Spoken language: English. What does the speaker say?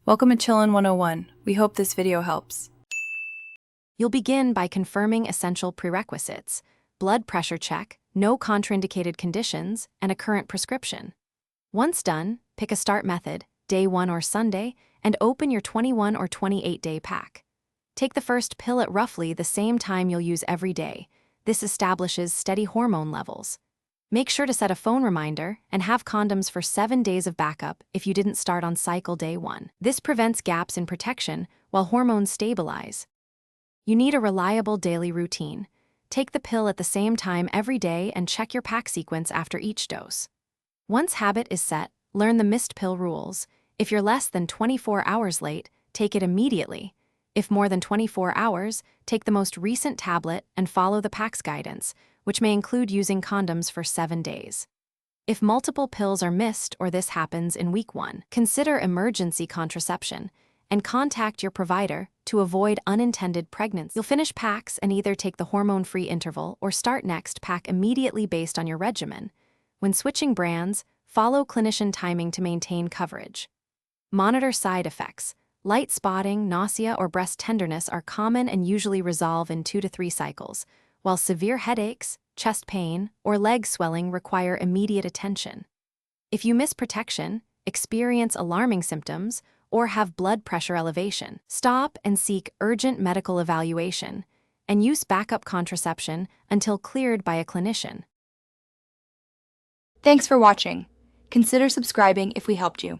Welcome to Chillin' 101. We hope this video helps. You'll begin by confirming essential prerequisites: blood pressure check, no contraindicated conditions, and a current prescription. Once done, pick a start method, day 1 or Sunday, and open your 21 or 28-day pack. Take the first pill at roughly the same time you'll use every day. This establishes steady hormone levels. Make sure to set a phone reminder and have condoms for 7 days of backup if you didn't start on cycle day 1. This prevents gaps in protection while hormones stabilize. You need a reliable daily routine. Take the pill at the same time every day and check your pack sequence after each dose. Once habit is set, learn the missed pill rules. If you're less than 24 hours late, take it immediately. If more than 24 hours, take the most recent tablet and follow the pack's guidance, which may include using condoms for 7 days. If multiple pills are missed or this happens in week 1, consider emergency contraception and contact your provider to avoid unintended pregnancy. You'll finish packs and either take the hormone-free interval or start next pack immediately based on your regimen. When switching brands, follow clinician timing to maintain coverage. Monitor side effects. Light spotting, nausea, or breast tenderness are common and usually resolve in 2 to 3 cycles, while severe headaches, chest pain, or leg swelling require immediate attention. If you miss protection, experience alarming symptoms, or have blood pressure elevation, stop and seek urgent medical evaluation, and use backup contraception until cleared by a clinician. Thanks for watching. Consider subscribing if we helped you.